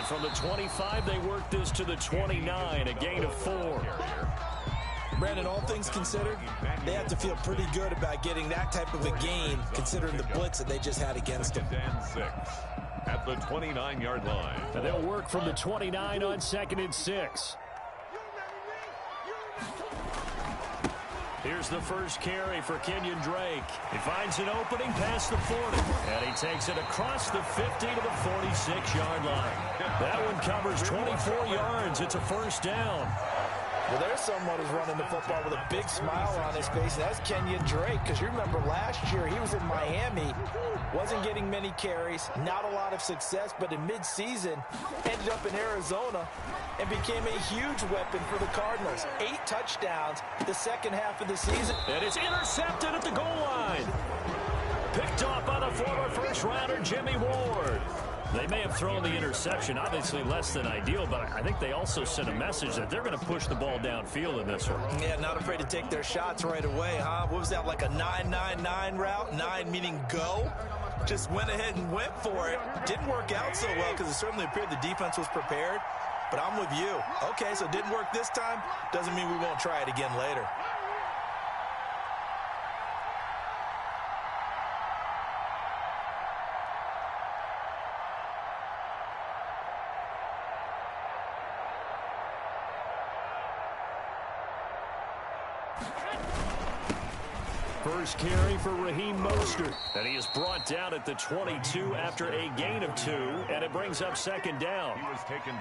And from the 25, they work this to the 29, a gain of 4. Brandon, all things considered, they have to feel pretty good about getting that type of a gain, considering the blitz that they just had against them. And 6 at the 29-yard line. And they'll work from the 29 on 2nd and 6. Here's the first carry for Kenyon Drake. He finds an opening past the 40. And he takes it across the 50 to the 46-yard line. That one covers 24 yards. It's a first down. Well, there's someone who's running the football with a big smile on his face, and that's Kenyon Drake, because you remember last year he was in Miami, wasn't getting many carries, not a lot of success, but in midseason ended up in Arizona and became a huge weapon for the Cardinals. 8 touchdowns the second half of the season. And it's intercepted at the goal line. Picked off by the former first-rounder Jimmy Ward. They may have thrown the interception, obviously less than ideal, but I think they also sent a message that they're going to push the ball downfield in this one. Yeah, not afraid to take their shots right away, huh? What was that, like a 9-9-9 route? 9 meaning go? Just went ahead and went for it. Didn't work out so well because it certainly appeared the defense was prepared, but I'm with you. Okay, so it didn't work this time. Doesn't mean we won't try it again later. First carry for Raheem Mostert. And he is brought down at the 22 after a gain of 2, and it brings up 2nd down.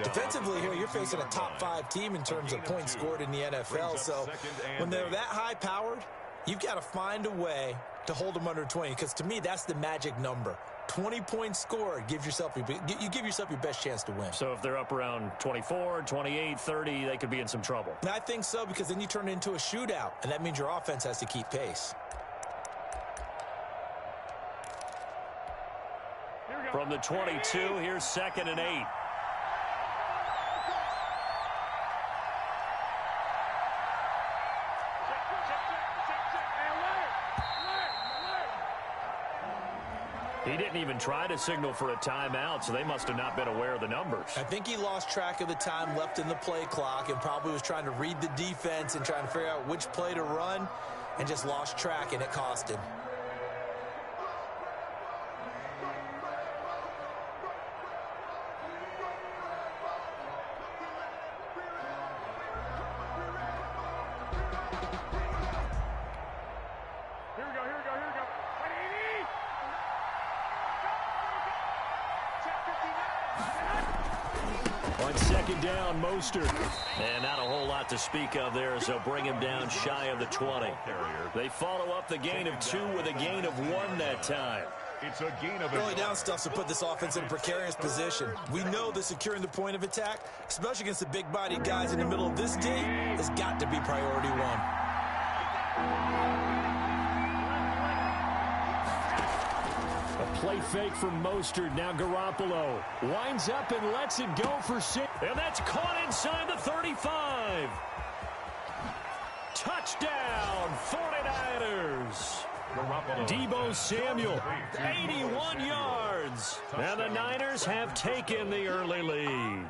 Defensively here, you're facing a top 5 team in terms of points scored in the NFL. So when they're that high-powered, you've got to find a way to hold them under 20, because to me, that's the magic number. 20 points scored, you give yourself your best chance to win. So if they're up around 24, 28, 30, they could be in some trouble. And I think so, because then you turn it into a shootout, and that means your offense has to keep pace. From the 22, here's 2nd and 8. He didn't even try to signal for a timeout, so they must have not been aware of the numbers. I think he lost track of the time left in the play clock and probably was trying to read the defense and trying to figure out which play to run and just lost track, and it cost him. On 2nd down, Mostert. And not a whole lot to speak of there as they'll bring him down shy of the 20. They follow up the gain of 2 with a gain of 1 that time. It's a gain of early down stuff to put this offense in a precarious position. We know that securing the point of attack, especially against the big-bodied guys in the middle of this D, has got to be priority 1. Play fake from Mostert. Now Garoppolo winds up and lets it go for 6. And that's caught inside the 35. Touchdown, 49ers. Deebo Samuel, 81 yards. And the Niners have taken the early lead.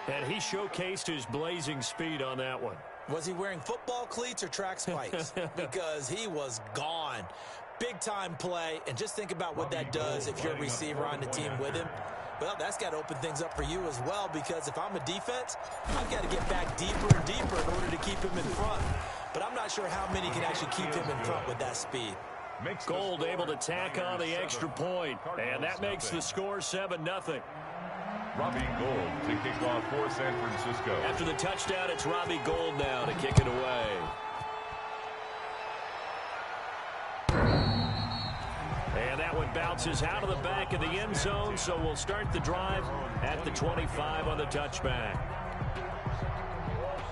And he showcased his blazing speed on that one. Was he wearing football cleats or track spikes? Because he was gone. Big-time play, and just think about what that does if you're a receiver on the team with him. Well, that's got to open things up for you as well, because if I'm a defense, I've got to get back deeper and deeper in order to keep him in front. But I'm not sure how many can actually keep him in front with that speed. Gold able to tack on the extra point, and that makes the score 7-0. Robbie Gould to kick off for San Francisco. After the touchdown, it's Robbie Gould now to kick it away. And that one bounces out of the back of the end zone, so we'll start the drive at the 25 on the touchback.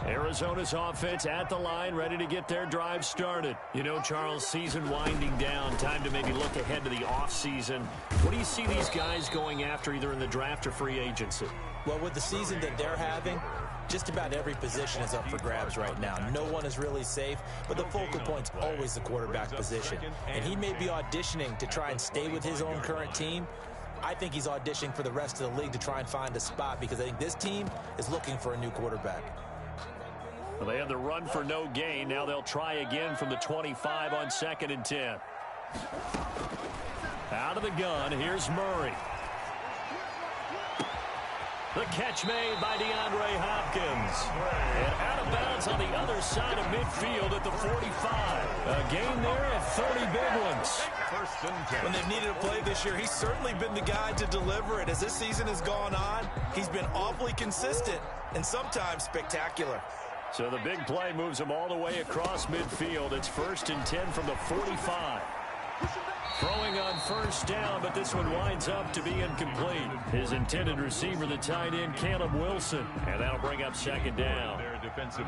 Arizona's offense at the line, ready to get their drive started. You know, Charles, season winding down, time to maybe look ahead to the offseason. What do you see these guys going after either in the draft or free agency? Well, with the season that they're having, just about every position is up for grabs right now. No one is really safe, but the focal point's always the quarterback position. And he may be auditioning to try and stay with his own current team, I think he's auditioning for the rest of the league to try and find a spot because I think this team is looking for a new quarterback. Well, they had the run for no gain. Now they'll try again from the 25 on 2nd and 10. Out of the gun, here's Murray. The catch made by DeAndre Hopkins. And out of bounds on the other side of midfield at the 45. A gain there of 30 big ones. When they've needed a play this year, he's certainly been the guy to deliver it. As this season has gone on, he's been awfully consistent and sometimes spectacular. So the big play moves him all the way across midfield. It's 1st and 10 from the 45. Throwing on 1st down, but this one winds up to be incomplete. His intended receiver, the tight end, Caleb Wilson. And that'll bring up 2nd down.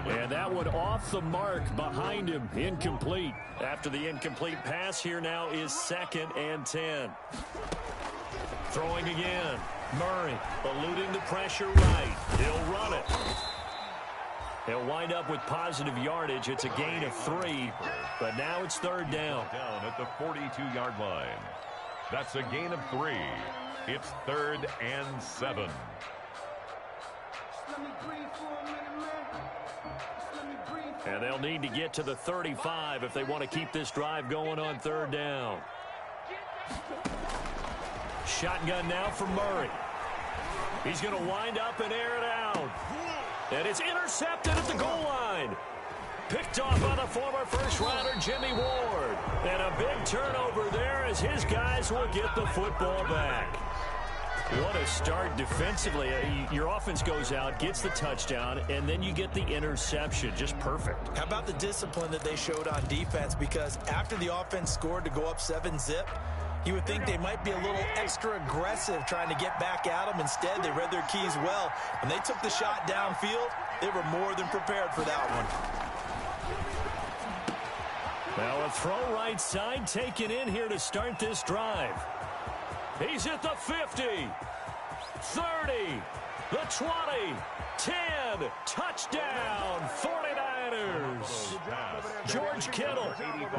And that one off the mark behind him. Incomplete. After the incomplete pass, here now is 2nd and 10. Throwing again. Murray eluding the pressure right. He'll run it. He'll wind up with positive yardage. It's a gain of 3, but now it's 3rd down. Down at the 42-yard line. That's a gain of 3. It's 3rd and 7. And they'll need to get to the 35 if they want to keep this drive going on 3rd down. Shotgun now for Murray. He's going to wind up and air it out. And it's intercepted at the goal line. Picked off by the former first-rounder Jimmy Ward. And a big turnover there as his guys will get the football back. What a start defensively. Your offense goes out, gets the touchdown, and then you get the interception. Just perfect. How about the discipline that they showed on defense? Because after the offense scored to go up 7-zip, you would think they might be a little extra aggressive trying to get back at them. Instead, they read their keys well. When they took the shot downfield, they were more than prepared for that one. Now a throw right side taken in here to start this drive. He's at the 50, 30, the 20, 10, touchdown, 49ers. George Kittle,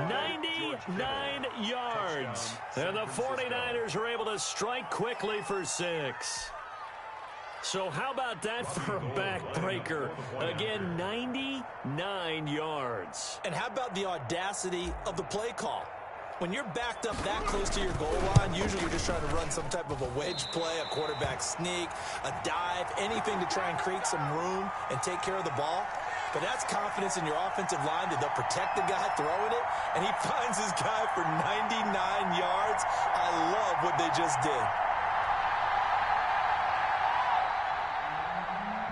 99 yards. And the 49ers are able to strike quickly for 6. So how about that for a backbreaker? Again, 99 yards. And how about the audacity of the play call? When you're backed up that close to your goal line, usually you're just trying to run some type of a wedge play, a quarterback sneak, a dive, anything to try and create some room and take care of the ball. But that's confidence in your offensive line that they'll protect the guy throwing it, and he finds his guy for 99 yards. I love what they just did.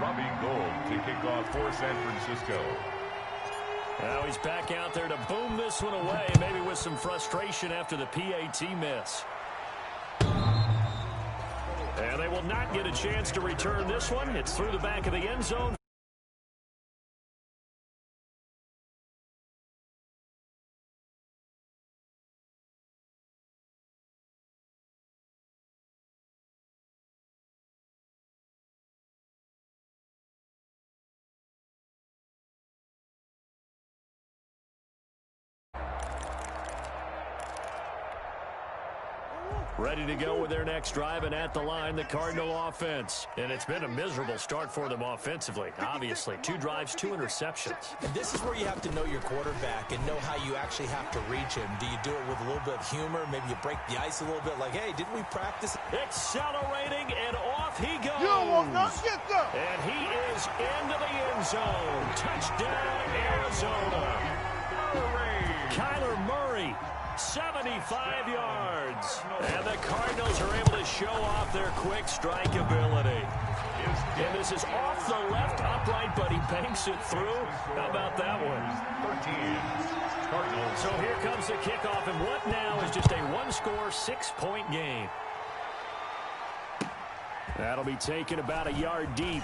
Robbie Gould to kick off for San Francisco. Now he's back out there to boom this one away, maybe with some frustration after the PAT miss. And they will not get a chance to return this one. It's through the back of the end zone. Ready to go with their next drive, and at the line, the Cardinal offense. And it's been a miserable start for them offensively, obviously. 2 drives, 2 interceptions. And this is where you have to know your quarterback and know how you actually have to reach him. Do you do it with a little bit of humor? Maybe you break the ice a little bit like, hey, didn't we practice? Accelerating, and off he goes. You almost not get them. And he is into the end zone. Touchdown, Arizona. Kyler Murray. 75 yards. And the Cardinals are able to show off their quick strike ability. And this is off the left upright, but he banks it through. How about that one? 13. Cardinals. So here comes the kickoff, and what now is just a one-score, 6-point game. That'll be taken about a yard deep.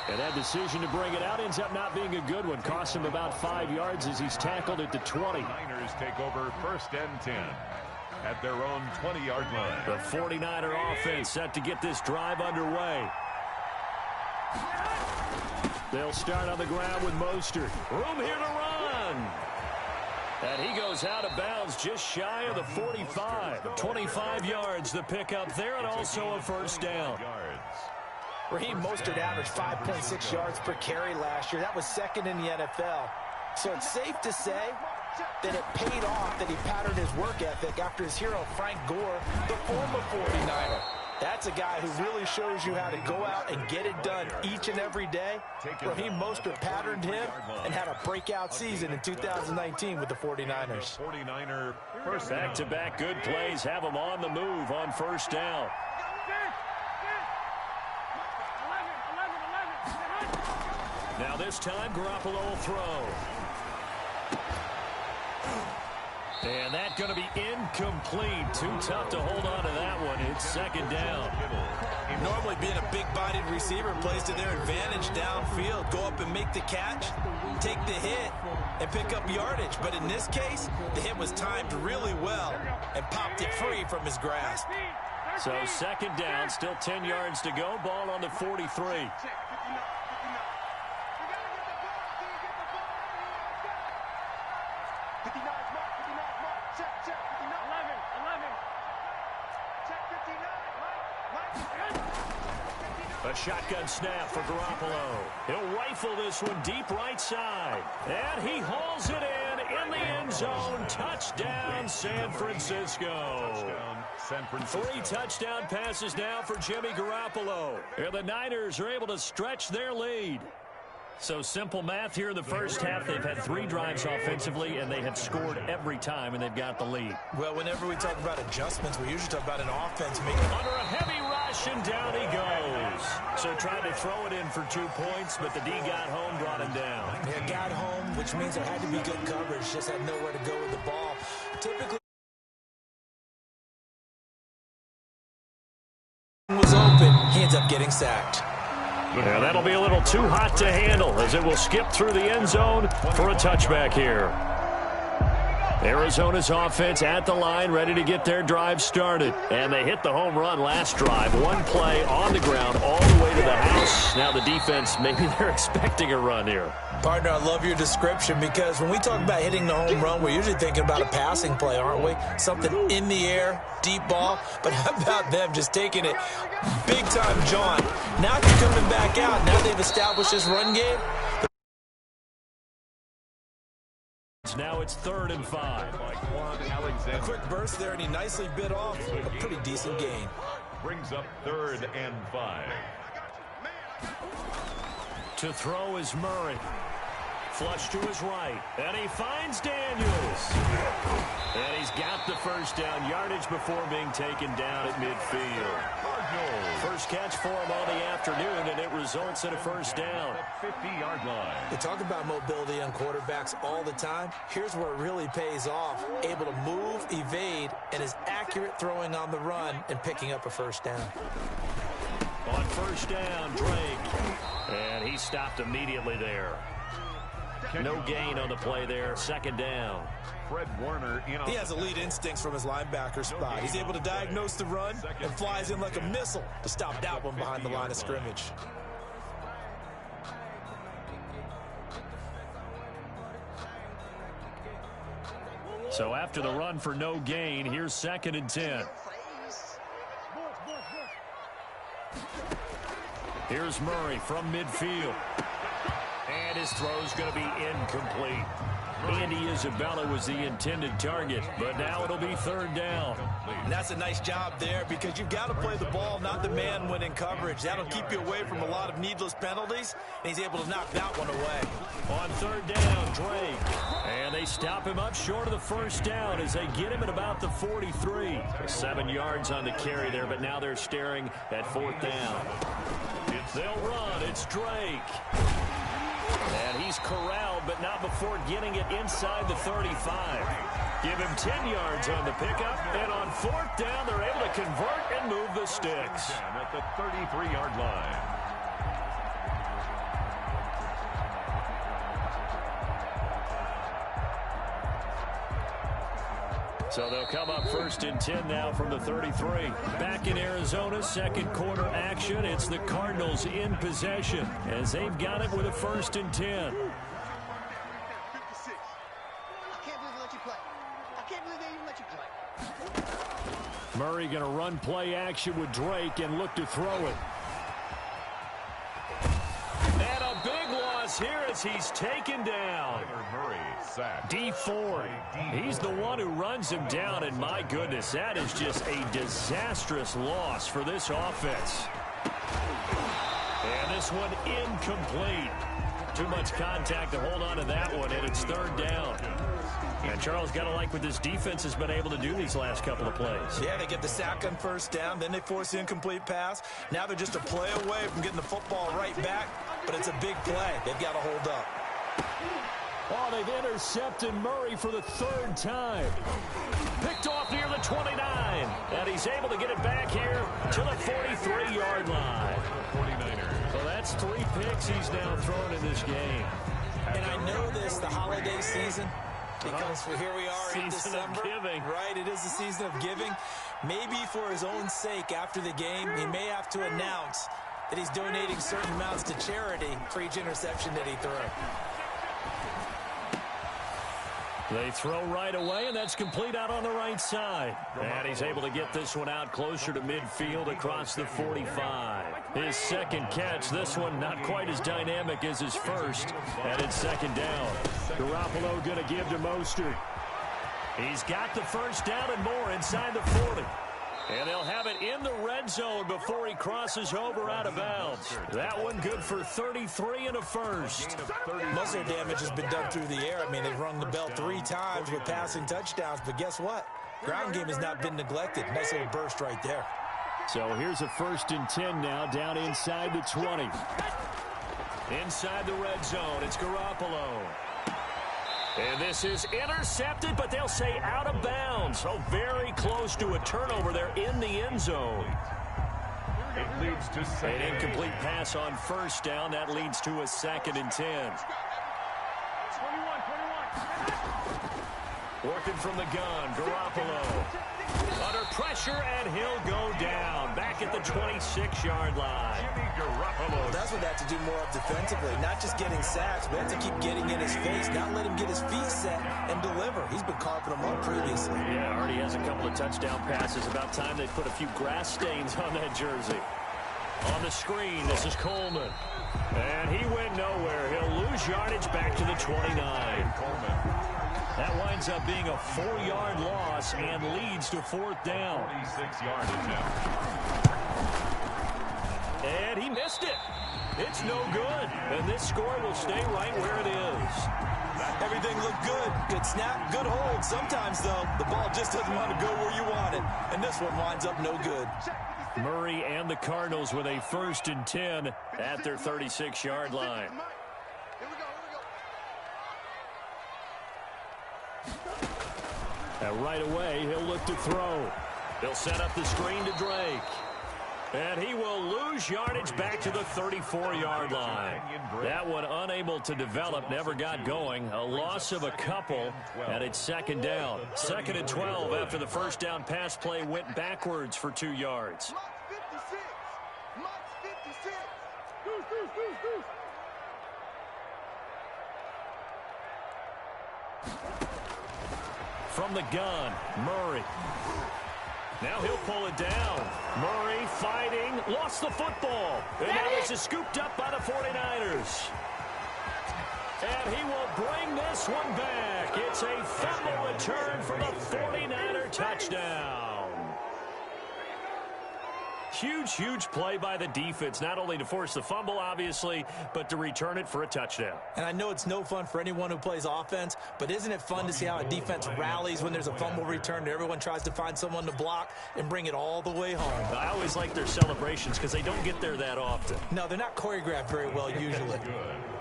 And that decision to bring it out ends up not being a good one. Costs him about 5 yards as he's tackled at the 20. Niners take over 1st and 10 at their own 20-yard line. The 49er offense set to get this drive underway. They'll start on the ground with Mostert. Room here to run. And he goes out of bounds just shy of the 45. 25 yards the pickup there, and also a first down. Raheem Mostert averaged 5.6 yards per carry last year. That was second in the NFL. So it's safe to say that it paid off that he patterned his work ethic after his hero, Frank Gore, the former 49er. That's a guy who really shows you how to go out and get it done each and every day. Raheem Mostert patterned him and had a breakout season in 2019 with the 49ers. Back-to-back good plays have him on the move on first down. Now this time, Garoppolo will throw. And that's going to be incomplete. Too tough to hold on to that one. It's second down. Normally being a big-bodied receiver plays to their advantage downfield. Go up and make the catch, take the hit, and pick up yardage. But in this case, the hit was timed really well and popped it free from his grasp. So second down, still 10 yards to go. Ball on the 43. A shotgun snap for Garoppolo. He'll rifle this one deep right side. And he hauls it in the end zone. Touchdown, San Francisco. 3 touchdown passes now for Jimmy Garoppolo. And the Niners are able to stretch their lead. So simple math here in the first half. They've had 3 drives offensively, and they have scored every time, and they've got the lead. Well, whenever we talk about adjustments, we usually talk about an offense making under a heavy rush, and down he goes. So tried to throw it in for 2 points, but the D got home, brought him down. Yeah, got home, which means there had to be good coverage. Just had nowhere to go with the ball. Typically was open. He ends up getting sacked. Yeah, that'll be a little too hot to handle as it will skip through the end zone for a touchback here. Arizona's offense at the line, ready to get their drive started. And they hit the home run last drive. 1 play on the ground all the way to the house. Now the defense, maybe they're expecting a run here. Partner, I love your description because when we talk about hitting the home run, we're usually thinking about a passing play, aren't we? Something in the air, deep ball. But how about them just taking it big time, John? Now they're coming back out. Now they've established this run game. Now it's 3rd and 5. A quick burst there, and he nicely bit off a pretty decent gain. Brings up 3rd and 5. To throw is Murray. Flush to his right. And he finds Daniels. And he's got the first down yardage before being taken down at midfield. First catch for him on the afternoon, and it results in a first down. 50-yard line. They talk about mobility on quarterbacks all the time. Here's where it really pays off. Able to move, evade, and is accurate throwing on the run and picking up a first down. On first down, Drake. And he stopped immediately there. No gain on the play there. Second down. Fred Warner in on. He has elite instincts from his linebacker spot. He's able to diagnose the run and flies in like a missile to stop that one behind the line of scrimmage. So after the run for no gain, here's 2nd and 10. Here's Murray from midfield. And his throw's going to be incomplete. Andy Isabella was the intended target, but now it'll be 3rd down. And that's a nice job there because you've got to play the ball, not the man when in coverage. That'll keep you away from a lot of needless penalties, and he's able to knock that one away. On 3rd down, Drake. And they stop him up short of the first down as they get him at about the 43. 7 yards on the carry there, but now they're staring at 4th down. They'll run. It's Drake. And he's corralled, but not before getting it inside the 35. Give him 10 yards on the pickup, and on 4th down, they're able to convert and move the sticks. At the 33-yard line. So they'll come up 1st and 10 now from the 33. Back in Arizona, 2nd quarter action. It's the Cardinals in possession as they've got it with a 1st and 10. Murray going to run play action with Drake and look to throw it. And a big loss here as he's taken down. D Ford, he's the one who runs him down, and my goodness, that is just a disastrous loss for this offense. And this one incomplete. Too much contact to hold on to that one, and it's third down. And Charles, got to like what this defense has been able to do these last couple of plays. Yeah, they get the sack on first down, then they force the incomplete pass. Now they're just a play away from getting the football right back, but it's a big play. They've got to hold up. Oh, they've intercepted Murray for the third time. Picked off near the 29, and he's able to get it back here to the 43-yard line. So that's 3 picks he's now thrown in this game. And I know this, the holiday season, because here we are in December. Giving. Right, it is the season of giving. Maybe for his own sake after the game, he may have to announce that he's donating certain amounts to charity for each interception that he threw. They throw right away, and that's complete out on the right side. And he's able to get this one out closer to midfield across the 45. His second catch, this one not quite as dynamic as his first, and it's second down. Garoppolo going to give to Mostert. He's got the first down and more inside the 40. And they'll have it in the red zone before he crosses over out of bounds. That one good for 33 and a first. Most of their damage has been done through the air. I mean, they've rung the bell 3 times with passing touchdowns. But guess what? Ground game has not been neglected. Nice little burst right there. So here's a 1st and 10 now down inside the 20. Inside the red zone, it's Garoppolo. And this is intercepted, but they'll say out of bounds. So very close to a turnover there in the end zone. It leads to an incomplete pass on first down. That leads to a 2nd and 10. Working from the gun, Garoppolo. Under pressure, and he'll go down. Back at the 26-yard line. Well, that's what they have to do more of defensively. Not just getting sacks, but have to keep getting in his face. Not let him get his feet set and deliver. He's been carping them up previously. Yeah, already has a couple of touchdown passes. About time they put a few grass stains on that jersey. On the screen, this is Coleman. And he went nowhere. He'll lose yardage back to the 29. Coleman. That winds up being a 4-yard loss and leads to 4th down. 26-yard attempt. And he missed it. It's no good. And this score will stay right where it is. Everything looked good. Good snap, good hold. Sometimes, though, the ball just doesn't want to go where you want it. And this one winds up no good. Murray and the Cardinals with a 1st and 10 at their 36-yard line. And right away, he'll look to throw. He'll set up the screen to Drake. And he will lose yardage back to the 34-yard line. That one unable to develop, never got going. A loss of a couple, and it's 2nd down. 2nd and 12 after the first down pass play went backwards for 2 yards. From the gun, Murray. Now he'll pull it down. Murray fighting, lost the football. And now this is scooped up by the 49ers. And he will bring this one back. It's a fumble return for the 49er touchdown. Huge, huge play by the defense, not only to force the fumble, obviously, but to return it for a touchdown. And I know it's no fun for anyone who plays offense, but isn't it fun to see how a defense rallies when there's a fumble return and everyone tries to find someone to block and bring it all the way home? I always like their celebrations because they don't get there that often. No, they're not choreographed very well usually.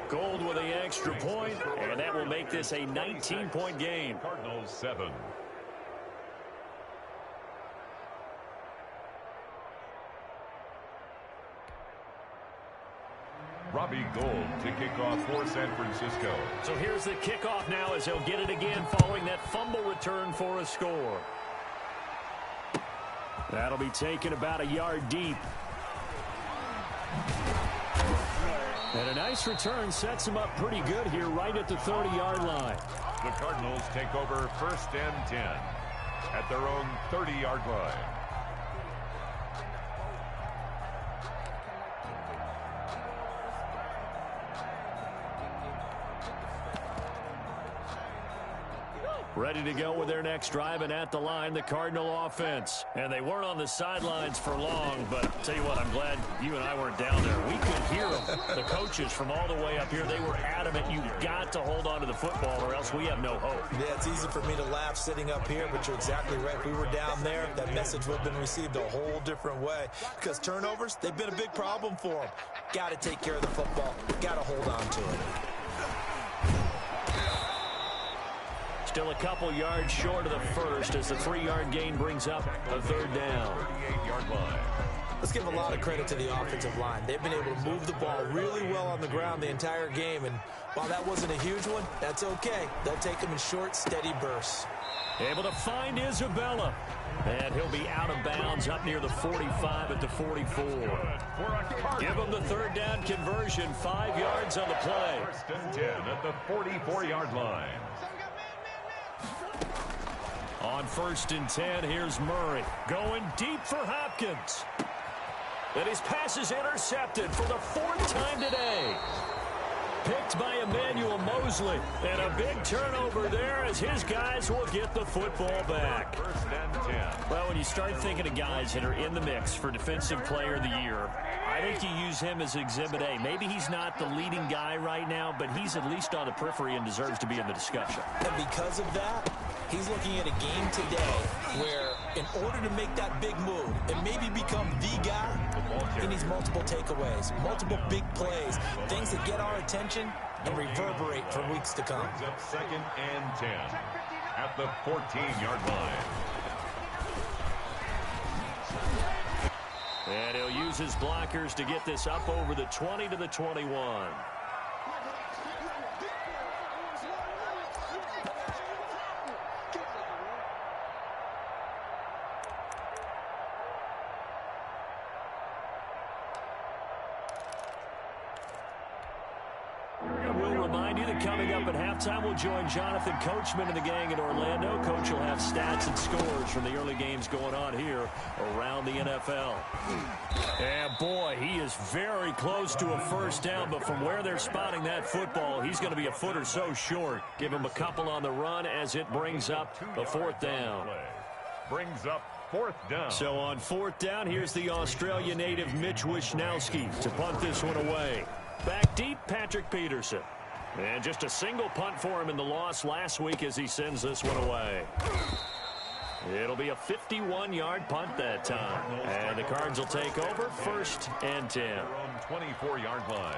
Gold with the extra point, and that will make this a 19-point game. Cardinals 7. Robbie Gould to kick off for San Francisco. So here's the kickoff now as he'll get it again following that fumble return for a score. That'll be taken about a yard deep. And a nice return sets him up pretty good here right at the 30-yard line. The Cardinals take over 1st and 10 at their own 30-yard line. Ready to go with their next drive, and at the line, the Cardinal offense. And they weren't on the sidelines for long, but I'll tell you what, I'm glad you and I weren't down there. We could hear them, the coaches from all the way up here. They were adamant, you've got to hold on to the football or else we have no hope. Yeah, it's easy for me to laugh sitting up here, but you're exactly right. If we were down there, that message would have been received a whole different way. Because turnovers, they've been a big problem for them. Got to take care of the football. Got to hold on to it. Still a couple yards short of the first as the 3-yard gain brings up a third down. 38-yard line. Let's give a lot of credit to the offensive line. They've been able to move the ball really well on the ground the entire game. And while that wasn't a huge one, that's okay. They'll take them in short, steady bursts. Able to find Isabella. And he'll be out of bounds up near the 45 at the 44. Give him the third down conversion. 5 yards on the play. First and 10 at the 44-yard line. On 1st and 10, here's Murray going deep for Hopkins. And his pass is intercepted for the 4th time today. Picked by Emmanuel Mosley. And a big turnover there as his guys will get the football back. 1st and 10. Well, when you start thinking of guys that are in the mix for Defensive Player of the Year, I think you use him as Exhibit A. Maybe he's not the leading guy right now, but he's at least on the periphery and deserves to be in the discussion. And because of that, he's looking at a game today where in order to make that big move and maybe become the guy, he needs multiple takeaways, multiple big plays, things that get our attention and reverberate for weeks to come. Brings up 2nd and 10 at the 14-yard line. And he'll use his blockers to get this up over the 20 to the 21. Coming up at halftime, we'll join Jonathan Coachman and the gang in Orlando. Coach will have stats and scores from the early games going on here around the NFL. And boy, he is very close to a first down, but from where they're spotting that football, he's going to be a foot or so short. Give him a couple on the run as it brings up a 4th down. Brings up 4th down. So on 4th down, here's the Australia native Mitch Wisnowski to punt this one away. Back deep, Patrick Peterson. And just a single punt for him in the loss last week as he sends this one away. It'll be a 51-yard punt that time. And the Cards will take over 1st and 10. They're on 24-yard line.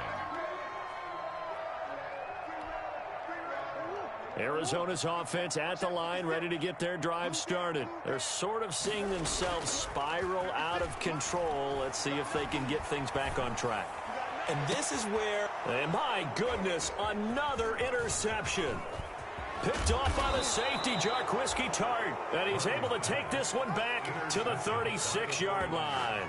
Arizona's offense at the line, ready to get their drive started. They're sort of seeing themselves spiral out of control. Let's see if they can get things back on track. And this is where... And my goodness, another interception. Picked off by the safety, Jarquiski Tart. And he's able to take this one back to the 36-yard line.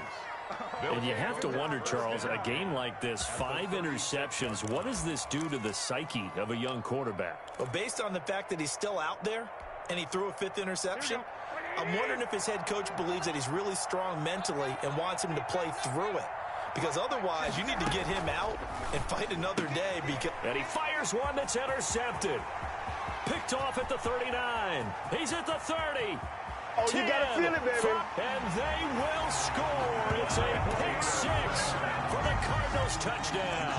And you have to wonder, Charles, a game like this, 5 interceptions, what does this do to the psyche of a young quarterback? Well, based on the fact that he's still out there and he threw a 5th interception, I'm wondering if his head coach believes that he's really strong mentally and wants him to play through it. Because otherwise, you need to get him out and fight another day. And he fires one that's intercepted. Picked off at the 39. He's at the 30. Oh, 10, you got to feel it, baby. And they will score. It's a pick 6 for the Cardinals touchdown.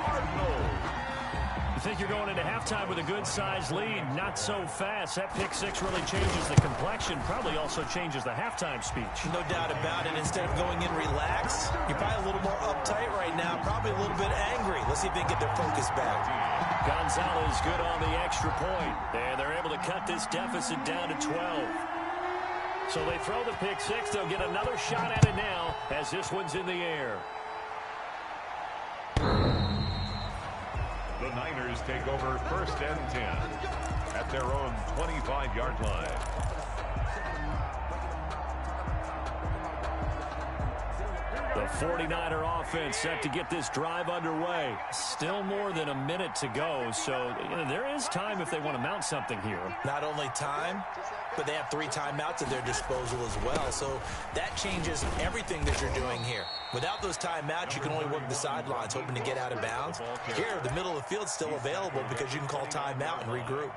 Cardinals. You think you're going into halftime with a good-sized lead. Not so fast. That pick 6 really changes the complexion. Probably also changes the halftime speech. No doubt about it. Instead of going in relaxed, you're probably a little more uptight right now. Probably a little bit angry. Let's see if they can get their focus back. Gonzalez good on the extra point. And they're able to cut this deficit down to 12. So they throw the pick 6. They'll get another shot at it now as this one's in the air. The Niners take over 1st and 10 at their own 25-yard line. The 49er offense set to get this drive underway. Still more than a minute to go, so there is time if they want to mount something here. Not only time, but they have 3 timeouts at their disposal as well, so that changes everything that you're doing here. Without those timeouts, you can only work the sidelines, hoping to get out of bounds. Here, the middle of the field is still available because you can call timeout and regroup.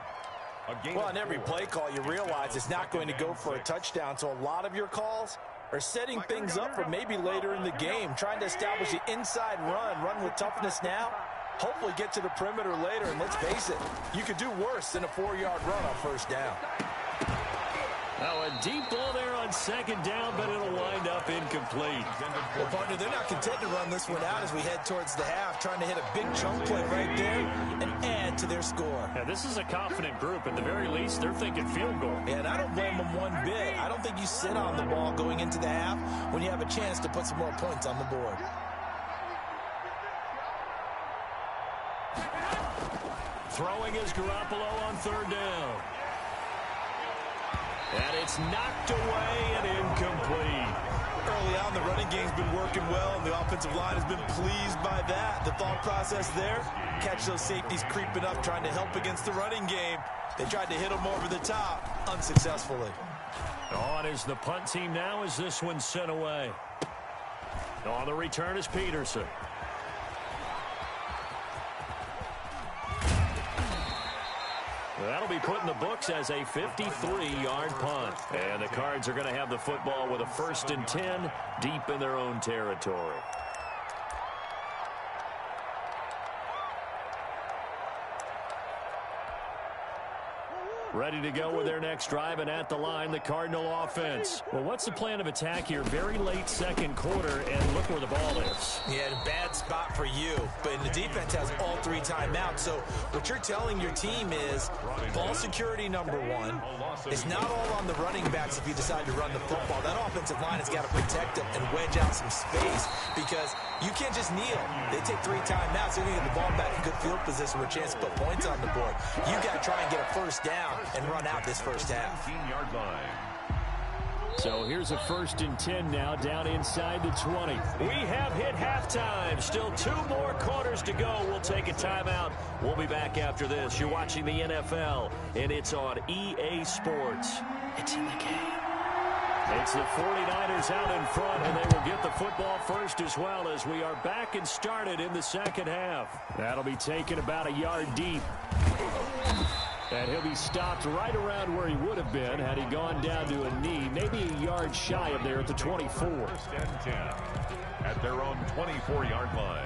Well, on every play call, you realize it's not going to go for a touchdown, so a lot of your calls are setting things up for maybe later in the game, trying to establish the inside run with toughness now, hopefully get to the perimeter later, and let's face it, you could do worse than a 4-yard run on first down. Now a deep ball there on second down, but it'll wind up incomplete. Well, partner, they're not content to run this one out as we head towards the half, trying to hit a big chunk play right there and add to their score. Yeah, this is a confident group. At the very least, they're thinking field goal. Yeah, and I don't blame them one bit. I don't think you sit on the ball going into the half when you have a chance to put some more points on the board. Throwing is Garoppolo on third down. And it's knocked away and incomplete. Early on, the running game's been working well, and the offensive line has been pleased by that. The thought process there, catch those safeties creeping up, trying to help against the running game. They tried to hit them over the top, unsuccessfully. On is the punt team now as this one's sent away. On the return is Peterson. That'll be put in the books as a 53-yard punt. And the Cards are going to have the football with a 1st and 10 deep in their own territory. Ready to go with their next drive, and at the line, the Cardinal offense. Well, what's the plan of attack here? Very late second quarter, and look where the ball is. Yeah, a bad spot for you, but the defense has all 3 timeouts. So what you're telling your team is ball security number 1. It's not all on the running backs if you decide to run the football. That offensive line has got to protect them and wedge out some space because you can't just kneel. They take 3 timeouts. They're going to get the ball back in good field position with a chance to put points on the board. You got to try and get a first down and run out this first half. So here's a 1st and 10 now down inside the 20. We have hit halftime. Still 2 more quarters to go. We'll take a timeout. We'll be back after this. You're watching the NFL, and it's on EA Sports. It's in the game. It's the 49ers out in front, and they will get the football first as well as we are back and started in the second half. That'll be taken about a yard deep. And he'll be stopped right around where he would have been had he gone down to a knee, maybe a yard shy of there at the 24. 1st and 10 at their own 24-yard line.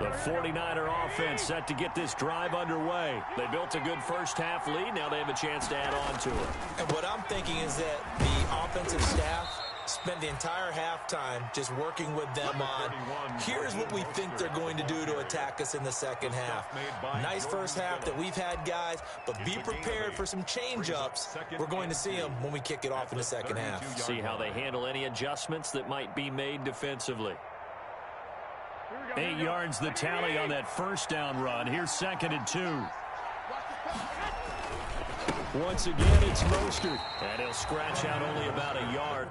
The 49er offense set to get this drive underway. They built a good first half lead. Now they have a chance to add on to it. And what I'm thinking is that the offensive staff spent the entire halftime just working with them on, here's what we think they're going to do to attack us in the second half. Nice first half that we've had, guys, but be prepared for some change-ups. We're going to see them when we kick it off in the second half. See how they handle any adjustments that might be made defensively. 8 yards the tally on that first down run. Here's 2nd and 2. Once again, it's Mostert. And he'll scratch out only about a yard.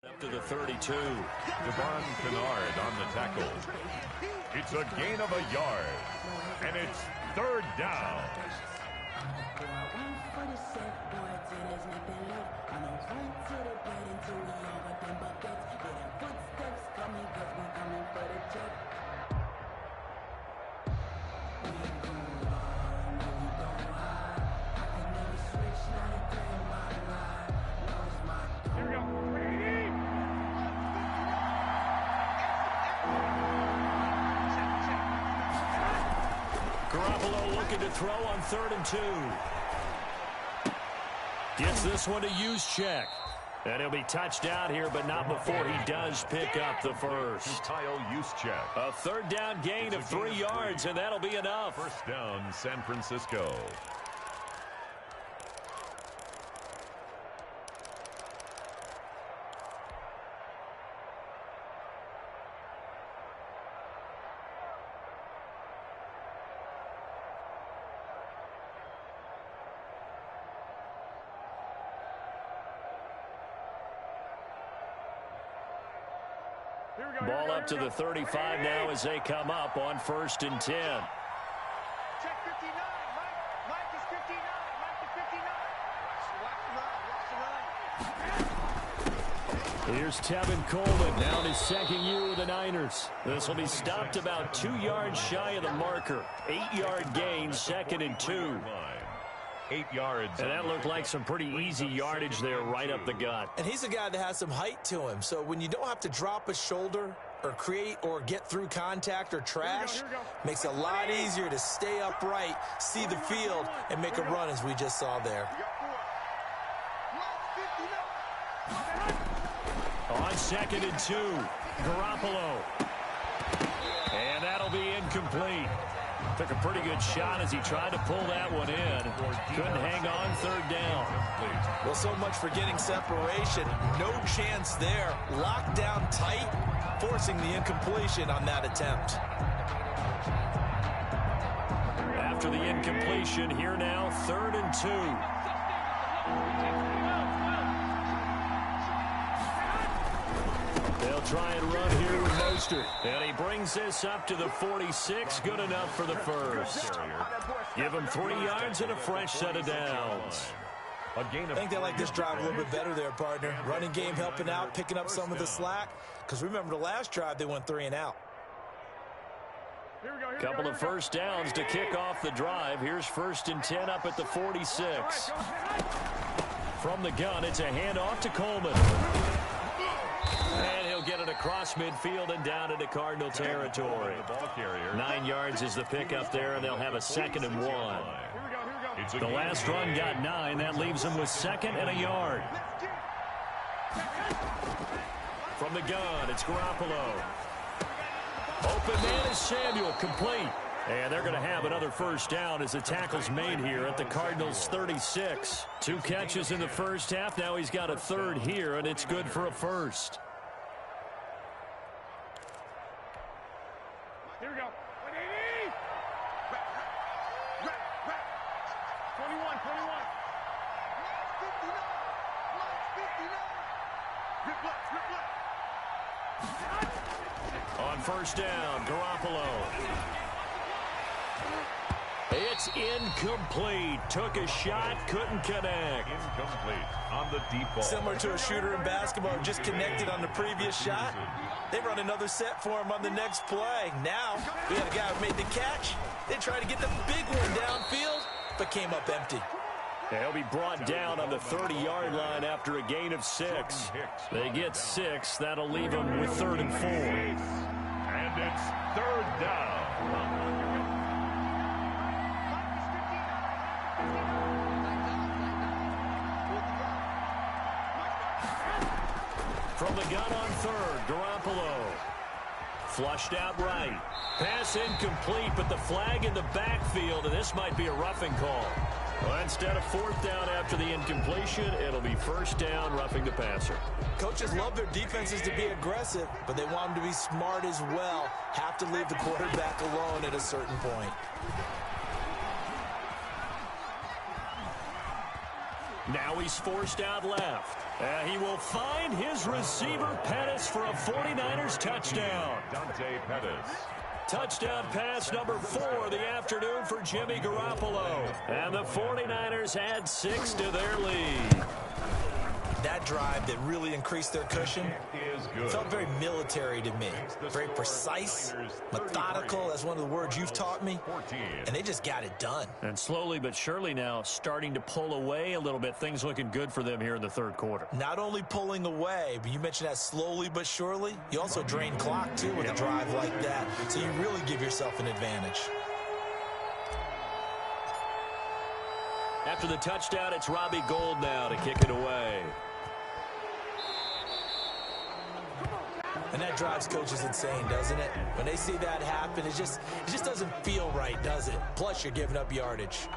Up to the 32. Devon Kennard on the tackle. It's a gain of a yard, and it's 3rd down. Garoppolo looking to throw on 3rd and 2. Gets this one to use check. And he'll be touched out here, but not before he does pick up the first. Kyle Juszczyk. A third down gain of 3 yards, and that'll be enough. First down, San Francisco. Ball up to the 35 now as they come up on 1st and 10. Check 59. Mike is 59. Mike is 59. Watch the run. Here's Tevin Coleman, now in his second year with the Niners. This will be stopped about 2 yards shy of the marker. 8-yard gain, 2nd and 2. 8 yards. And that looked like some pretty easy yardage there right up the gut. And he's a guy that has some height to him. So when you don't have to drop a shoulder or create or get through contact or trash, makes it a lot easier to stay upright, see the field, and make a run as we just saw there. On 2nd and 2, Garoppolo. And that'll be incomplete. Took a pretty good shot as he tried to pull that one in. Couldn't hang on 3rd down. Well, so much for getting separation. No chance there. Locked down tight, forcing the incompletion on that attempt. After the incompletion, here now, 3rd and 2. They'll try and run here with Mostert. And he brings this up to the 46. Good enough for the first. Give him 3 yards and a fresh set of downs. I think they like this drive a little bit better there, partner. Running game helping out, picking up some of the slack. Because remember, the last drive, they went 3 and out. Couple of first downs to kick off the drive. Here's 1st and 10 up at the 46. From the gun, it's a handoff to Coleman. And he'll get it across midfield and down into Cardinal territory. 9 yards is the pickup there, and they'll have a 2nd and 1. The last run got 9. That leaves them with 2nd and a yard. From the gun, it's Garoppolo. Open man is Samuel, complete. And they're going to have another first down as the tackle's made here at the Cardinals' 36. 2 catches in the first half. Now he's got a 3rd here, and it's good for a first. Here we go. 21. On first down, Garoppolo. It's incomplete. Took a shot, couldn't connect. Incomplete on the deep ball. Similar to a shooter in basketball, just connected on the previous shot. They run another set for him on the next play. Now, we had a guy who made the catch. They tried to get the big one downfield, but came up empty. They'll be brought down on the 30-yard line after a gain of 6. They get 6. That'll leave them with 3rd and 4. And it's 3rd down. From the gun on 3rd, Garoppolo. Flushed out right. Pass incomplete, but the flag in the backfield, and this might be a roughing call. Well, instead of 4th down after the incompletion, it'll be 1st down, roughing the passer. Coaches love their defenses to be aggressive, but they want them to be smart as well. Have to leave the quarterback alone at a certain point. Now he's forced out left. He will find his receiver, Pettis, for a 49ers touchdown. Dante Pettis. Touchdown pass number 4 of the afternoon for Jimmy Garoppolo. And the 49ers add 6 to their lead. That drive that really increased their cushion felt very military to me. Very precise, methodical. That's one of the words you've taught me. And they just got it done. And slowly but surely now starting to pull away a little bit. Things looking good for them here in the 3rd quarter. Not only pulling away, but you mentioned that slowly but surely. You also drain clock, too, with a drive like that. So you really give yourself an advantage. After the touchdown, it's Robbie Gould now to kick it away. And that drives coaches insane, doesn't it? When they see that happen, it just doesn't feel right, does it? Plus, you're giving up yardage.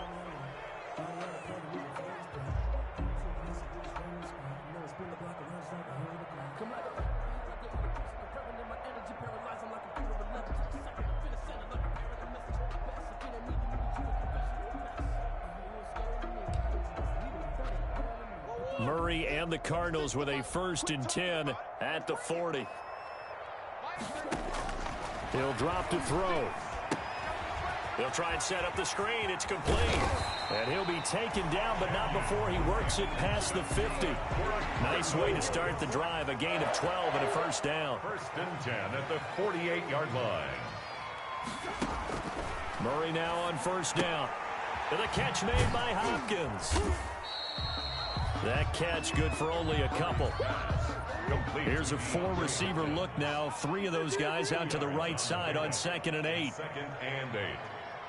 Murray and the Cardinals with a 1st and 10 at the 40. He'll drop to throw. He'll try and set up the screen. It's complete. And he'll be taken down, but not before he works it past the 50. Nice way to start the drive. A gain of 12 and a 1st down. 1st and 10 at the 48-yard line. Murray now on 1st down. And the catch made by Hopkins. That catch good for only a couple. Here's a 4-receiver look now. 3 of those guys out to the right side on 2nd and 8. 2nd and 8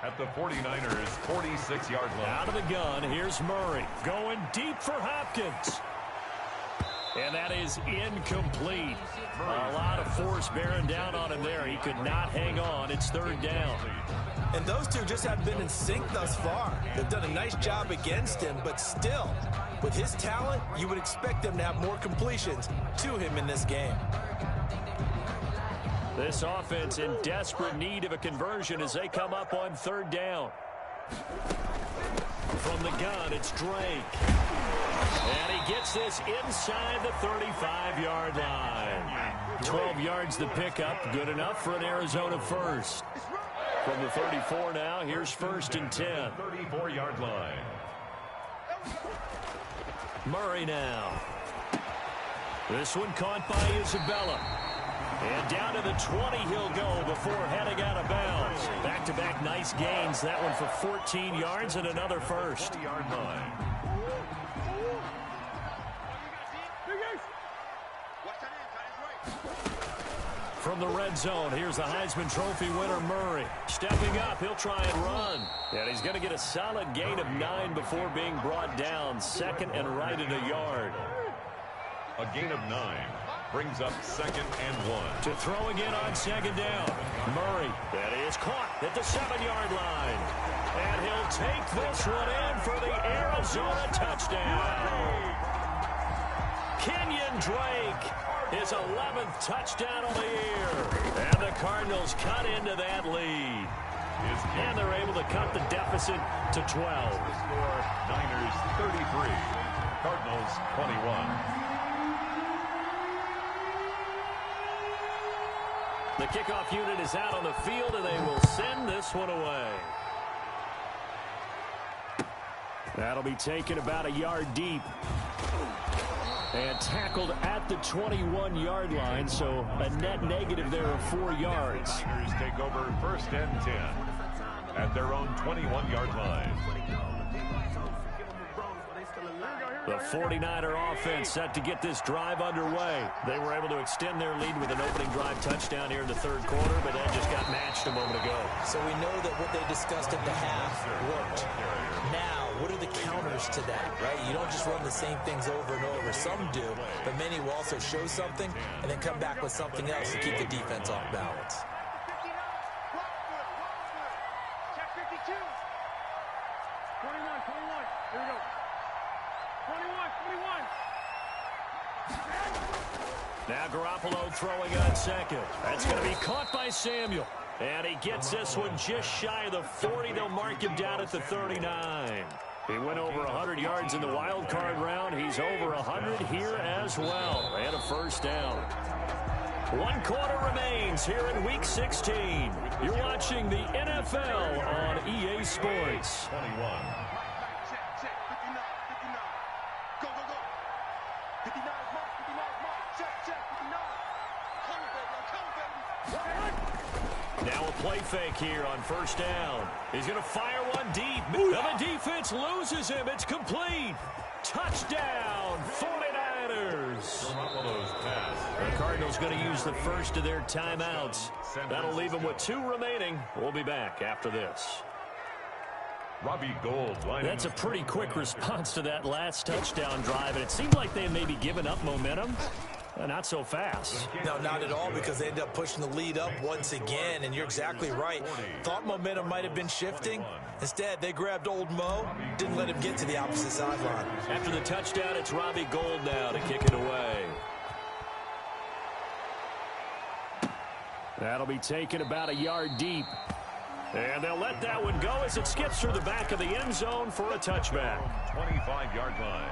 at the 49ers' 46-yard line. Out of the gun, here's Murray going deep for Hopkins. And that is incomplete. A lot of force bearing down on him there. He could not hang on. It's 3rd down. And those two just have been in sync thus far. They've done a nice job against him, but still, with his talent, you would expect them to have more completions to him in this game. This offense in desperate need of a conversion as they come up on 3rd down. From the gun, it's Drake. And he gets this inside the 35-yard line. 12 yards the pickup, good enough for an Arizona 1st. From the 34 now, here's 1st and 10. 34-yard line. Murray now. This one caught by Isabella. And down to the 20 he'll go before heading out of bounds. Back-to-back nice gains. That one for 14 yards and another 1st. 40-yard line. From the red zone, here's the Heisman Trophy winner, Murray. Stepping up, he'll try and run. And he's going to get a solid gain of 9 before being brought down. 2nd and right at a yard. A gain of 9 brings up 2nd and 1. To throw again on 2nd down. Murray, that is caught at the 7-yard line. And he'll take this one in for the Arizona touchdown. Kenyon Drake. His 11th touchdown of the year. And the Cardinals cut into that lead. And they're able to cut the deficit to 12. The score, Niners 33, Cardinals 21. The kickoff unit is out on the field, and they will send this one away. That'll be taken about a yard deep. And tackled at the 21-yard line, so a net negative there of 4 yards. The Niners take over 1st and 10 at their own 21-yard line. The 49er offense set to get this drive underway. They were able to extend their lead with an opening drive touchdown here in the 3rd quarter, but that just got matched a moment ago. So we know that what they discussed at the half worked. Now, what are the counters to that, right? You don't just run the same things over and over. Some do, but many will also show something and then come back with something else to keep the defense off balance. Check 52. 21. Here we go. 21. Now Garoppolo throwing on 2nd. That's going to be caught by Samuel. And he gets this one just shy of the 40. They'll mark him down at the 39. He went over 100 yards in the wild card round. He's over 100 here as well. And a 1st down. 1 quarter remains here in Week 16. You're watching the NFL on EA Sports. 21. Check. 59. Go. 59 mark. Check. 59. Come on, baby. Now a play fake here on 1st down. He's going to fire one deep. And the defense loses him. It's complete. Touchdown, 49ers. The Cardinals going to use the first of their timeouts. That'll leave them with 2 remaining. We'll be back after this. Robbie Gould. That's a pretty quick response to that last touchdown drive, and it seemed like they had maybe given up momentum. Not so fast. No, not at all, because they ended up pushing the lead up once again, and you're exactly right. Thought momentum might have been shifting. Instead, they grabbed old Mo, didn't let him get to the opposite sideline. After the touchdown, it's Robbie Gould now to kick it away. That'll be taken about a yard deep. And they'll let that one go as it skips through the back of the end zone for a touchback. 25-yard line.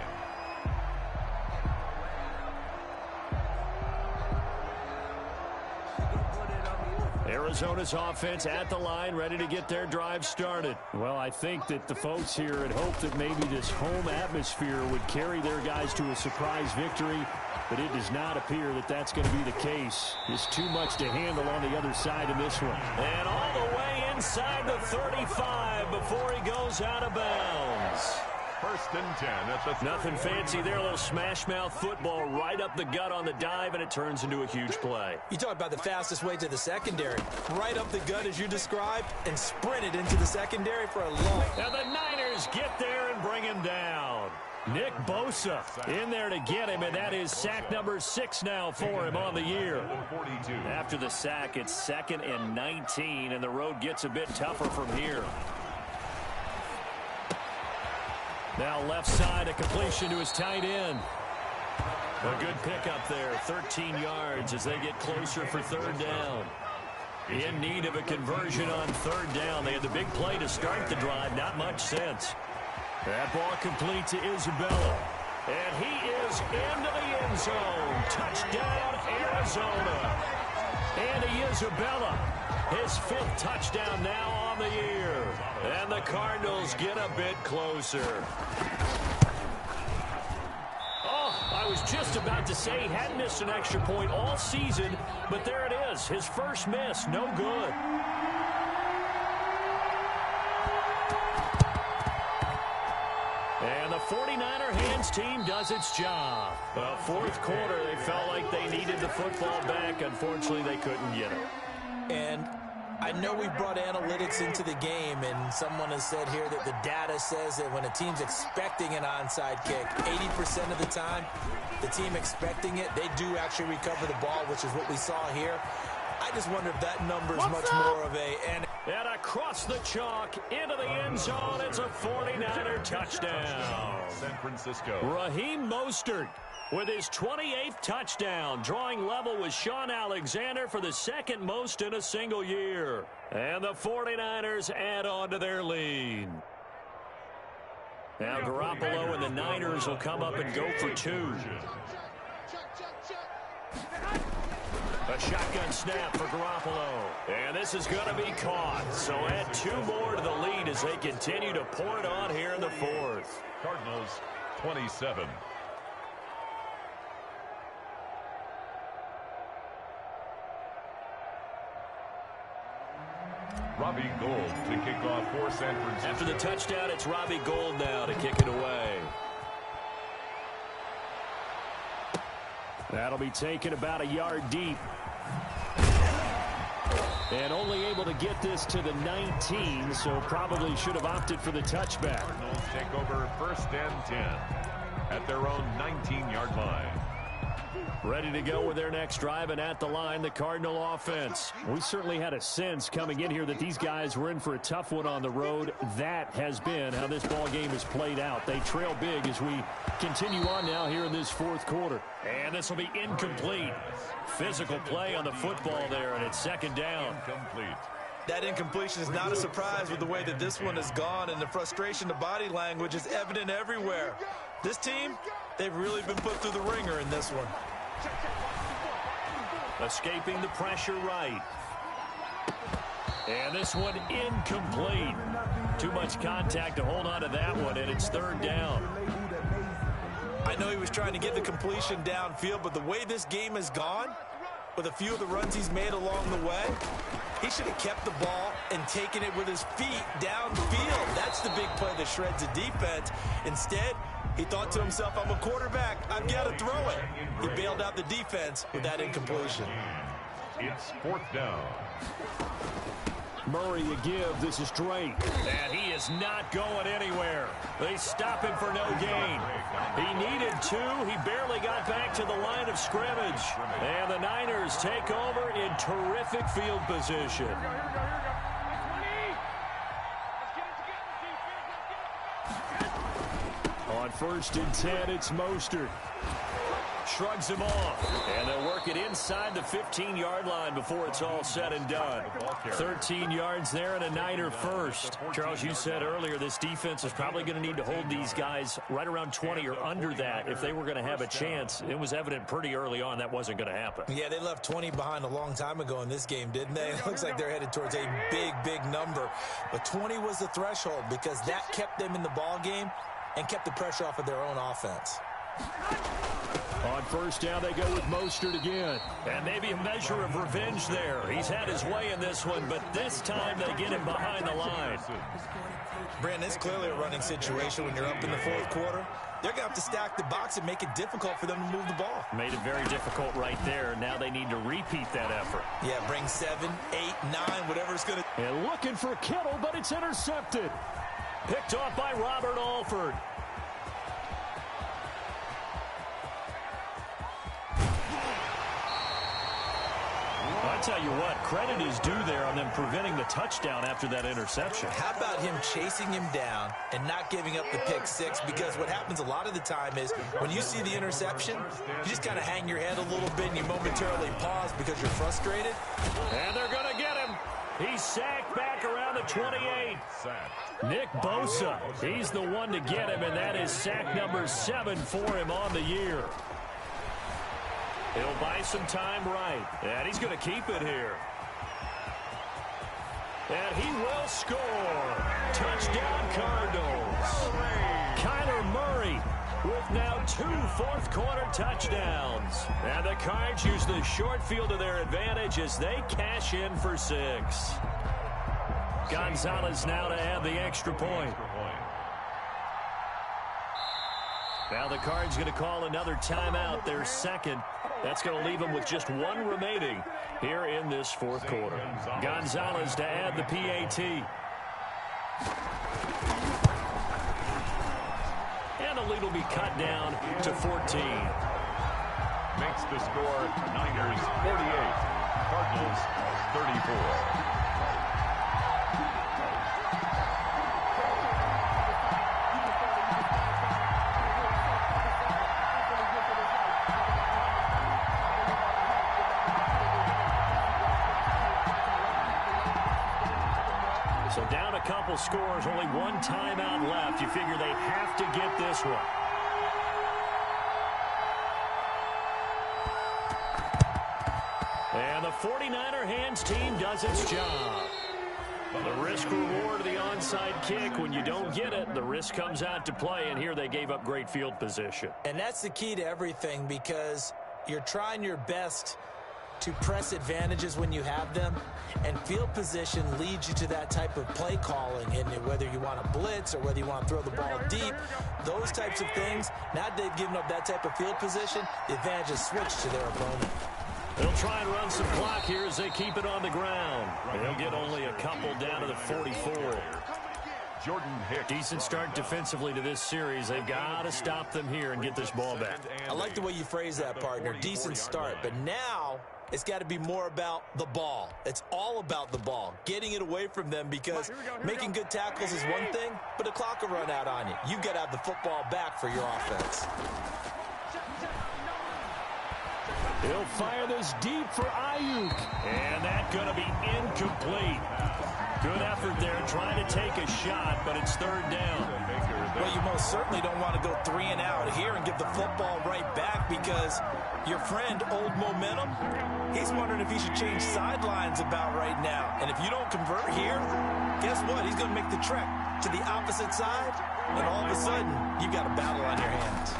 Arizona's offense at the line, ready to get their drive started. Well, I think that the folks here had hoped that maybe this home atmosphere would carry their guys to a surprise victory, but it does not appear that that's going to be the case. Just too much to handle on the other side in this one. And all the way inside the 35 before he goes out of bounds. First and 10 at the Nothing fancy there, a little smash mouth football right up the gut on the dive, and it turns into a huge play. You talk about the fastest way to the secondary. Right up the gut as you described, and sprinted into the secondary for a long. Now the Niners get there and bring him down. Nick Bosa in there to get him, and that is sack number 6 now for him on the year. 42. After the sack, it's 2nd and 19, and the road gets a bit tougher from here. Now left side, a completion to his tight end. A good pickup there, 13 yards as they get closer for 3rd down. In need of a conversion on 3rd down. They had the big play to start the drive, not much since. That ball complete to Isabella. And he is into the end zone. Touchdown, Arizona. Andy Isabella, his 5th touchdown now on the year. And the Cardinals get a bit closer. Oh, I was just about to say he hadn't missed an extra point all season, but there it is. His first miss, no good. And the 49er hands team does its job. Well, 4th quarter, they felt like they needed the football back. Unfortunately, they couldn't get it. And I know we brought analytics into the game, and someone has said here that the data says that when a team's expecting an onside kick, 80% of the time, the team expecting it, they do actually recover the ball, which is what we saw here. I just wonder if that number is much more of a... And across the chalk, into the end zone, it's a 49er touchdown. San Francisco. Raheem Mostert with his 28th touchdown, drawing level with Sean Alexander for the 2nd most in a single year. And the 49ers add on to their lead. Now Garoppolo and the Niners will come up and go for 2. A shotgun snap for Garoppolo. And this is going to be caught. So add 2 more to the lead as they continue to pour it on here in the 4th. Cardinals 27. Robbie Gould to kick off for San Francisco. After the touchdown, it's Robbie Gould now to kick it away. That'll be taken about a yard deep. And only able to get this to the 19, so probably should have opted for the touchback. Cardinals take over 1st and 10 at their own 19-yard line. Ready to go with their next drive, and at the line, the Cardinal offense. We certainly had a sense coming in here that these guys were in for a tough one on the road. That has been how this ball game has played out. They trail big as we continue on now here in this 4th quarter. And this will be incomplete. Physical play on the football there, and it's 2nd down. Incomplete. that incompletion is not a surprise with the way that this one has gone, and the frustration, the body language is evident everywhere. This team, they've really been put through the ringer in this one. Escaping the pressure right. And this one incomplete. Too much contact to hold on to that one, and it's 3rd down. I know he was trying to get the completion downfield, but the way this game has gone, with a few of the runs he's made along the way, he should have kept the ball and taken it with his feet downfield. That's the big play that shreds the defense. Instead, he thought to himself, I'm a quarterback, I've got to throw it. He bailed out the defense with that incompletion. It's 4th down. Murray a give. This is Drake. And he is not going anywhere. They stop him for no gain. He needed 2. He barely got back to the line of scrimmage. And the Niners take over in terrific field position. On 1st and 10, it's Mostert. Shrugs him off, and they'll work it inside the 15-yard line before it's all said and done. 13 yards there and a Niner first. Charles, you said earlier this defense is probably going to need to hold these guys right around 20 or under that if they were going to have a chance. It was evident pretty early on that wasn't going to happen. Yeah, they left 20 behind a long time ago in this game, didn't they? It looks like they're headed towards a big number. But 20 was the threshold because that kept them in the ball game and kept the pressure off of their own offense. On 1st down, they go with Mostert again. And maybe a measure of revenge there. He's had his way in this one, but this time they get him behind the line. Brandon, it's clearly a running situation when you're up in the 4th quarter. They're going to have to stack the box and make it difficult for them to move the ball. Made it very difficult right there. Now they need to repeat that effort. Yeah, bring 7, 8, 9, whatever it's going to... And looking for Kittle, but it's intercepted. Picked off by Robert Alford. I tell you what, credit is due there on them preventing the touchdown after that interception. How about him chasing him down and not giving up the pick 6? Because what happens a lot of the time is when you see the interception, you just kind of hang your head a little bit and you momentarily pause because you're frustrated. And they're going to get him. He's sacked back around the 28. Nick Bosa, he's the one to get him, and that is sack number 7 for him on the year. He'll buy some time right, and he's going to keep it here. And he will score. Touchdown, Cardinals. Kyler Murray with now 2 fourth-quarter touchdowns. And the Cards use the short field to their advantage as they cash in for 6. Gonzalez now to add the extra point. Now the Cards going to call another timeout, their second. That's going to leave them with just 1 remaining here in this 4th quarter. Gonzalez to add the PAT. And the lead will be cut down to 14. Makes the score Niners 48, Cardinals 34. So down a couple scores, only 1 timeout left. You figure they have to get this one. And the 49er hands team does its job. The risk reward of the onside kick, when you don't get it, the risk comes out to play, and here they gave up great field position. And that's the key to everything because you're trying your best to press advantages when you have them, and field position leads you to that type of play calling, and whether you want to blitz or whether you want to throw the ball deep, those types of things. Now they've given up that type of field position, the advantage is switched to their opponent. They'll try and run some clock here as they keep it on the ground. They'll get only a couple down to the 44. Jordan Hicks. Decent start defensively to this series. They've got to stop them here and get this ball back. I like the way you phrase that, partner. Decent start, but now it's got to be more about the ball. It's all about the ball, getting it away from them, because making good tackles is one thing, but the clock will run out on you. You've got to have the football back for your offense. He'll fire this deep for Ayuk. And that's going to be incomplete. Good effort there trying to take a shot, but it's 3rd down. Well, you most certainly don't want to go 3 and out here and give the football right back, because your friend, Old Momentum, he's wondering if he should change sidelines about right now. And if you don't convert here, guess what? He's going to make the trek to the opposite side, and all of a sudden, you've got a battle on your hands.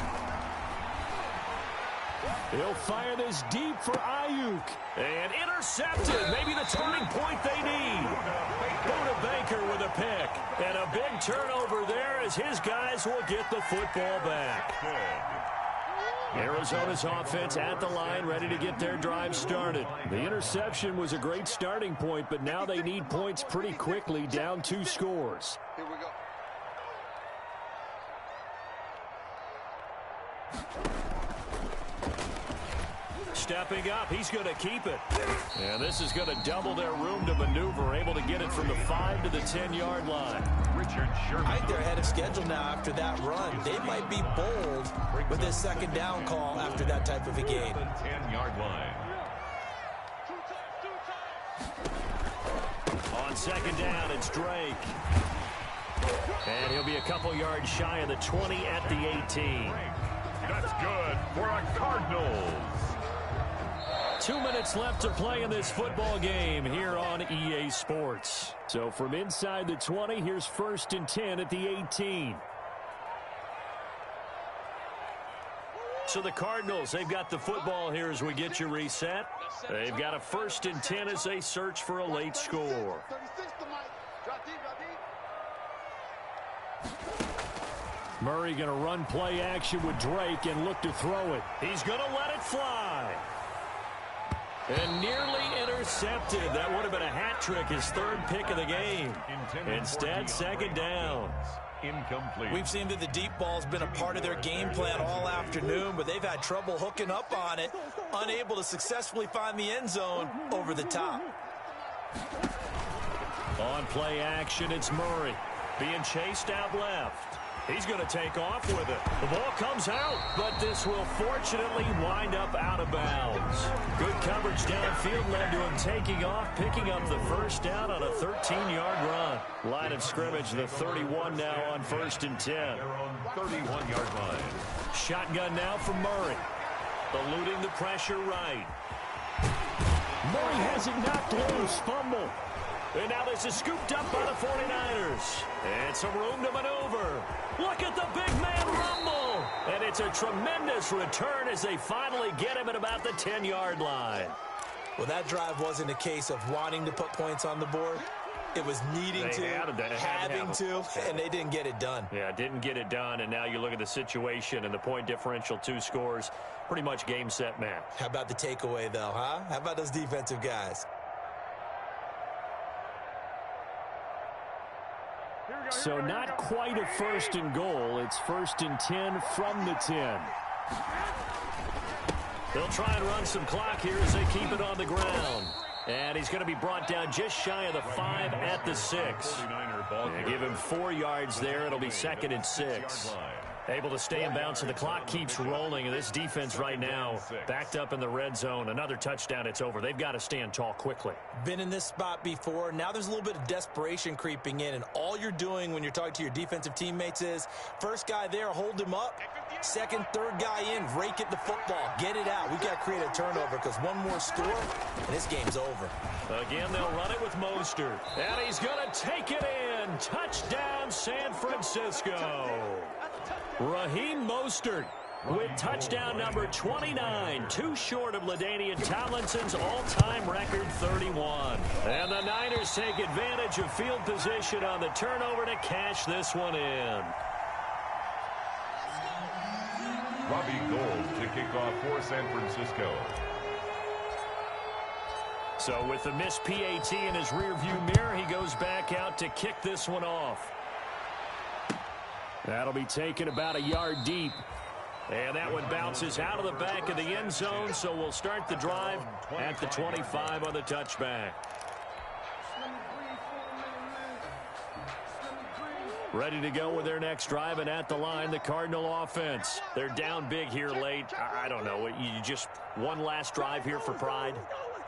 He'll fire this deep for Ayuk. And intercepted. Maybe the turning point they need. Buda Baker with a pick. And a big turnover there as his guys will get the football back. Arizona's offense at the line, ready to get their drive started. The interception was a great starting point, but now they need points pretty quickly, down 2 scores. Here we go. Stepping up, he's going to keep it. And this is going to double their room to maneuver, able to get it from the 5 to the 10-yard line. Richard Sherman. I think they're ahead of schedule now after that run. They might be bold with this second down call after that type of a game. The 10-yard line. On second down, it's Drake. And he'll be a couple yards shy of the 20 at the 18. That's good for a Cardinals. 2 minutes left to play in this football game here on EA Sports. So from inside the 20, here's 1st and 10 at the 18. So the Cardinals, they've got the football here as we get you reset. They've got a 1st and 10 as they search for a late score. Murray going to run play action with Drake and look to throw it. He's going to let it fly. And nearly intercepted. That would have been a hat trick, his 3rd pick of the game. Instead, second down. Incomplete. We've seen that the deep ball's been a part of their game plan all afternoon, but they've had trouble hooking up on it, unable to successfully find the end zone over the top. On play action, it's Murray being chased out left. He's going to take off with it. The ball comes out, but this will fortunately wind up out of bounds. Good coverage downfield led to him taking off, picking up the 1st down on a 13-yard run. Line of scrimmage, the 31 now on 1st and 10. They're on 31-yard line. Shotgun now from Murray. Eluding the pressure right. Murray has it knocked loose, fumble. And now this is scooped up by the 49ers. And some room to maneuver. Look at the big man rumble. And it's a tremendous return as they finally get him at about the 10-yard line. Well, that drive wasn't a case of wanting to put points on the board. It was needing to, having to, and they didn't get it done. Yeah, didn't get it done, and now you look at the situation and the point differential, 2 scores, pretty much game, set, match. How about the takeaway, though, huh? How about those defensive guys? So not quite a 1st and goal. It's 1st and 10 from the 10. They'll try and run some clock here as they keep it on the ground. And he's going to be brought down just shy of the 5 at the 6. They give him 4 yards there. It'll be 2nd and 6. Able to stay in bounds, so the clock keeps rolling. And this defense right now backed up in the red zone. Another touchdown, it's over. They've got to stand tall quickly. Been in this spot before. Now there's a little bit of desperation creeping in. And all you're doing when you're talking to your defensive teammates is, first guy there, hold him up. Second, third guy in, rake at the football. Get it out. We've got to create a turnover because one more score, and this game's over. Again, they'll run it with Mostert. And he's going to take it in. Touchdown, San Francisco. Raheem Mostert with touchdown number 29, 2 short of LaDainian Tomlinson's all-time record 31. And the Niners take advantage of field position on the turnover to cash this one in. Robbie Gould to kick off for San Francisco. So with the missed PAT in his rearview mirror, he goes back out to kick this one off. That'll be taken about a yard deep. And that one bounces out of the back of the end zone, so we'll start the drive at the 25 on the touchback. Ready to go with their next drive, and at the line, the Cardinal offense. They're down big here late. I don't know. You just one last drive here for pride?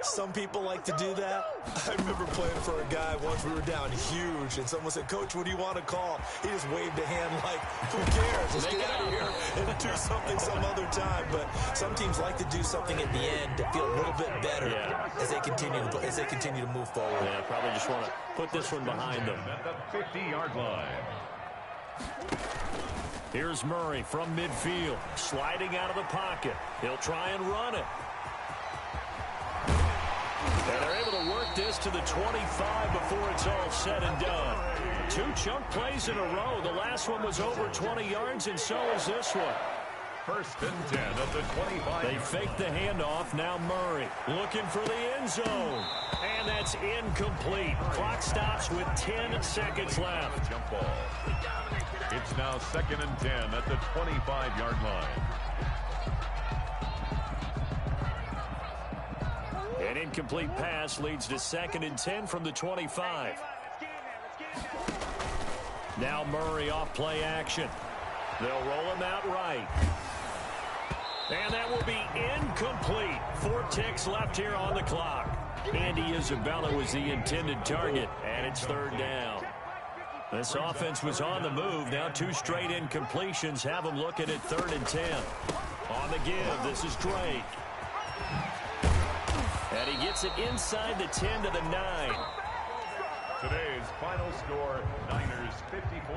Some people like to do that. I remember playing for a guy once. We were down huge, and someone said, "Coach, what do you want to call?" He just waved a hand like, who cares? Let's get out of here and do something some other time. But some teams like to do something at the end to feel a little bit better as they continue to move forward. Yeah, probably just want to put this one behind them. At the 50-yard line. Here's Murray from midfield, sliding out of the pocket. He'll try and run it. And they're able to work this to the 25 before it's all said and done. 2 chunk plays in a row. The last one was over 20 yards, and so is this one. First and 10 at the 25. They fake the handoff. Now Murray looking for the end zone. And that's incomplete. Clock stops with 10 seconds left. Jump ball. It's now 2nd and 10 at the 25-yard line. An incomplete pass leads to 2nd and 10 from the 25. Now Murray off play action. They'll roll him out right. And that will be incomplete. 4 ticks left here on the clock. Andy Isabella was the intended target, and it's 3rd down. This offense was on the move. Now 2 straight incompletions have them looking at 3rd and 10. On the give, this is Drake. And he gets it inside the 10 to the 9. Today's final score, Niners 54,